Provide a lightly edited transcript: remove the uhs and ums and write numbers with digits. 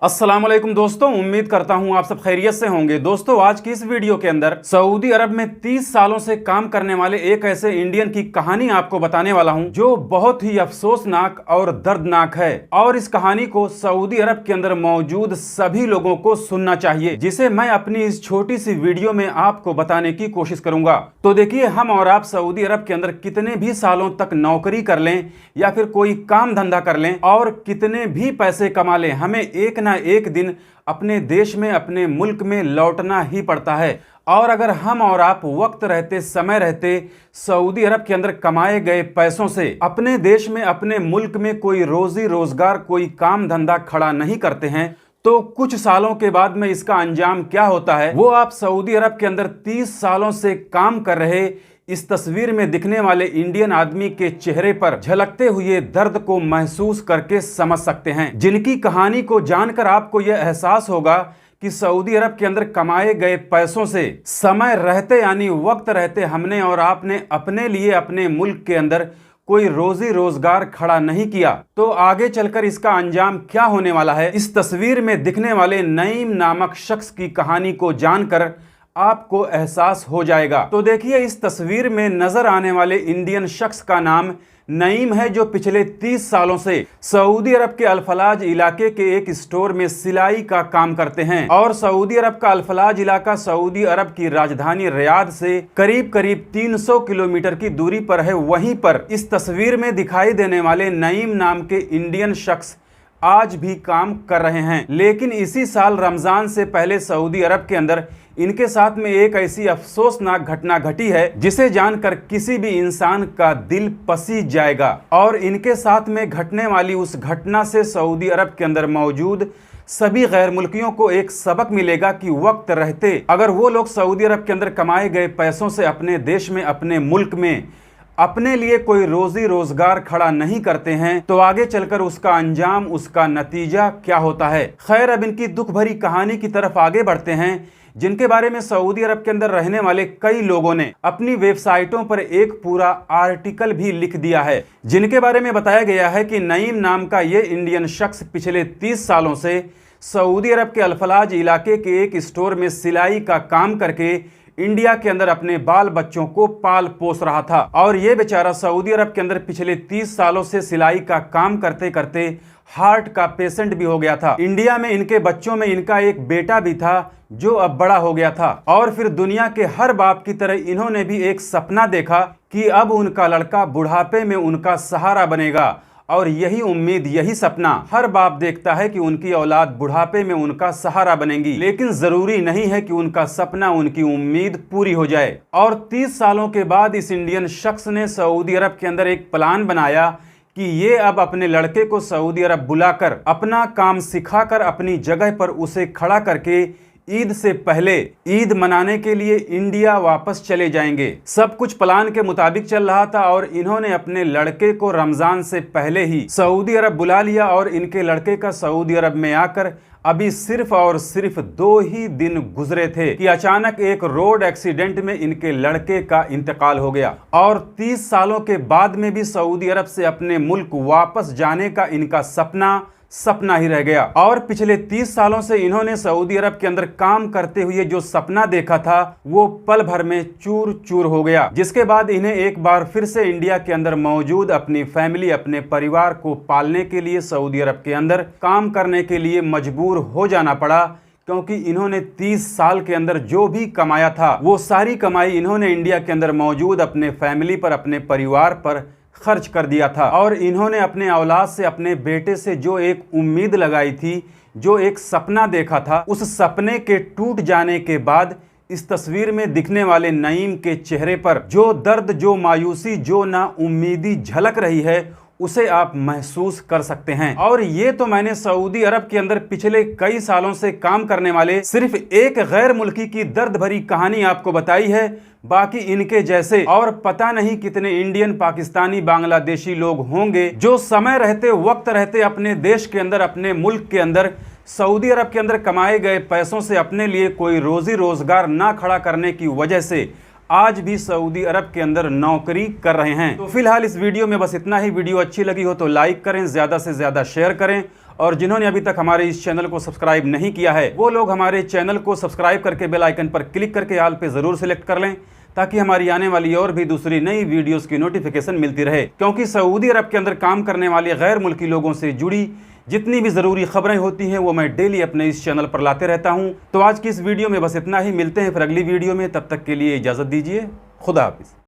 अस्सलाम वालेकुम दोस्तों, उम्मीद करता हूं आप सब खैरियत से होंगे। दोस्तों, आज की इस वीडियो के अंदर सऊदी अरब में 30 सालों से काम करने वाले एक ऐसे इंडियन की कहानी आपको बताने वाला हूं जो बहुत ही अफसोसनाक और दर्दनाक है। और इस कहानी को सऊदी अरब के अंदर मौजूद सभी लोगों को सुनना चाहिए, जिसे मैं अपनी इस छोटी सी वीडियो में आपको बताने की कोशिश करूंगा। तो देखिए, हम और आप सऊदी अरब के अंदर कितने भी सालों तक नौकरी कर लें या फिर कोई काम धंधा कर लें और कितने भी पैसे कमा लें, हमें एक एक दिन अपने देश में, अपने मुल्क में लौटना ही पड़ता है। और अगर हम और आप वक्त रहते, समय रहते सऊदी अरब के अंदर कमाए गए पैसों से अपने देश में, अपने मुल्क में कोई रोजी रोजगार, कोई काम धंधा खड़ा नहीं करते हैं, तो कुछ सालों के बाद में इसका अंजाम क्या होता है वो आप सऊदी अरब के अंदर 30 सालों से काम कर रहे इस तस्वीर में दिखने वाले इंडियन आदमी के चेहरे पर झलकते हुए दर्द को महसूस करके समझ सकते हैं, जिनकी कहानी को जानकर आपको यह एहसास होगा कि सऊदी अरब के अंदर कमाए गए पैसों से समय रहते यानी वक्त रहते हमने और आपने अपने लिए, अपने मुल्क के अंदर कोई रोजी रोजगार खड़ा नहीं किया, तो आगे चलकर इसका अंजाम क्या होने वाला है, इस तस्वीर में दिखने वाले नईम नामक शख्स की कहानी को जानकर आपको एहसास हो जाएगा। तो देखिए, इस तस्वीर में नजर आने वाले इंडियन शख्स का नाम नईम है, जो पिछले 30 सालों से सऊदी अरब के अल-फलाज इलाके के एक स्टोर में सिलाई का काम करते हैं। और सऊदी अरब का अल-फलाज इलाका सऊदी अरब की राजधानी रियाद से करीब 300 किलोमीटर की दूरी पर है। वहीं पर इस तस्वीर में दिखाई देने वाले नईम नाम के इंडियन शख्स आज भी काम कर रहे हैं। लेकिन इसी साल रमजान से पहले सऊदी अरब के अंदर इनके साथ में एक ऐसी अफसोसनाक घटना घटी है जिसे जानकर किसी भी इंसान का दिल पसीज जाएगा। और इनके साथ में घटने वाली उस घटना से सऊदी अरब के अंदर मौजूद सभी गैर मुल्कियों को एक सबक मिलेगा कि वक्त रहते अगर वो लोग सऊदी अरब के अंदर कमाए गए पैसों से अपने देश में, अपने मुल्क में अपने लिए कोई रोजी रोजगार खड़ा नहीं करते हैं, तो आगे चलकर उसका अंजाम, उसका नतीजा क्या होता है। खैर, अब इनकी दुख भरी कहानी की तरफ आगे बढ़ते हैं, जिनके बारे में सऊदी अरब के अंदर रहने वाले कई लोगों ने अपनी वेबसाइटों पर एक पूरा आर्टिकल भी लिख दिया है, जिनके बारे में बताया गया है कि नईम नाम का ये इंडियन शख्स पिछले 30 सालों से सऊदी अरब के अल-फलाज इलाके के एक स्टोर में सिलाई का काम करके इंडिया के अंदर अपने बाल बच्चों को पाल पोस रहा था। और ये बेचारा सऊदी अरब के अंदर पिछले 30 सालों से सिलाई का काम करते करते हार्ट का पेशेंट भी हो गया था। इंडिया में इनके बच्चों में इनका एक बेटा भी था जो अब बड़ा हो गया था। और फिर दुनिया के हर बाप की तरह इन्होंने भी एक सपना देखा कि अब उनका लड़का बुढ़ापे में उनका सहारा बनेगा। और यही उम्मीद, यही सपना हर बाप देखता है कि उनकी औलाद बुढ़ापे में उनका सहारा बनेगी। लेकिन जरूरी नहीं है कि उनका सपना, उनकी उम्मीद पूरी हो जाए। और 30 सालों के बाद इस इंडियन शख्स ने सऊदी अरब के अंदर एक प्लान बनाया कि ये अब अपने लड़के को सऊदी अरब बुलाकर अपना काम सिखाकर अपनी जगह पर उसे खड़ा करके ईद से पहले ईद मनाने के लिए इंडिया वापस चले जाएंगे। सब कुछ प्लान के मुताबिक चल रहा था और इन्होंने अपने लड़के को रमजान से पहले ही सऊदी अरब बुला लिया। और इनके लड़के का सऊदी अरब में आकर अभी सिर्फ और सिर्फ 2 ही दिन गुजरे थे कि अचानक एक रोड एक्सीडेंट में इनके लड़के का इंतकाल हो गया। और 30 सालों के बाद में भी सऊदी अरब से अपने मुल्क वापस जाने का इनका सपना ही रह गया। और पिछले 30 सालों से इन्होंने सऊदी अरब के अंदर काम करते हुए जो सपना देखा था वो पल भर में चूर चूर हो गया, जिसके बाद इन्हें एक बार फिर से इंडिया के अंदर मौजूद अपनी फैमिली, अपने परिवार को पालने के लिए सऊदी अरब के अंदर काम करने के लिए मजबूर हो जाना पड़ा। क्योंकि इन्होंने 30 साल के अंदर जो भी कमाया था वो सारी कमाई इन्होंने इंडिया के अंदर मौजूद अपने फैमिली पर, अपने परिवार पर खर्च कर दिया था। और इन्होंने अपने औलाद से, अपने बेटे से जो एक उम्मीद लगाई थी, जो एक सपना देखा था, उस सपने के टूट जाने के बाद इस तस्वीर में दिखने वाले नईम के चेहरे पर जो दर्द, जो मायूसी, जो नाउम्मीदी झलक रही है उसे आप महसूस कर सकते हैं। और ये तो मैंने सऊदी अरब के अंदर पिछले कई सालों से काम करने वाले सिर्फ एक गैर मुल्की की दर्द भरी कहानी आपको बताई है। बाकी इनके जैसे और पता नहीं कितने इंडियन, पाकिस्तानी, बांग्लादेशी लोग होंगे जो समय रहते, वक्त रहते अपने देश के अंदर, अपने मुल्क के अंदर सऊदी अरब के अंदर कमाए गए पैसों से अपने लिए कोई रोजी रोजगार ना खड़ा करने की वजह से आज भी सऊदी अरब के अंदर नौकरी कर रहे हैं। तो फिलहाल इस वीडियो में बस इतना ही। वीडियो अच्छी लगी हो तो लाइक करें, ज़्यादा से ज़्यादा शेयर करें और जिन्होंने अभी तक हमारे इस चैनल को सब्सक्राइब नहीं किया है वो लोग हमारे चैनल को सब्सक्राइब करके बेल आइकन पर क्लिक करके ऑल पे जरूर सिलेक्ट कर लें, ताकि हमारी आने वाली और भी दूसरी नई वीडियोस की नोटिफिकेशन मिलती रहे। क्योंकि सऊदी अरब के अंदर काम करने वाले गैर मुल्की लोगों से जुड़ी जितनी भी ज़रूरी खबरें होती हैं वो मैं डेली अपने इस चैनल पर लाते रहता हूं। तो आज की इस वीडियो में बस इतना ही, मिलते हैं फिर अगली वीडियो में, तब तक के लिए इजाज़त दीजिए। खुदा हाफिज़।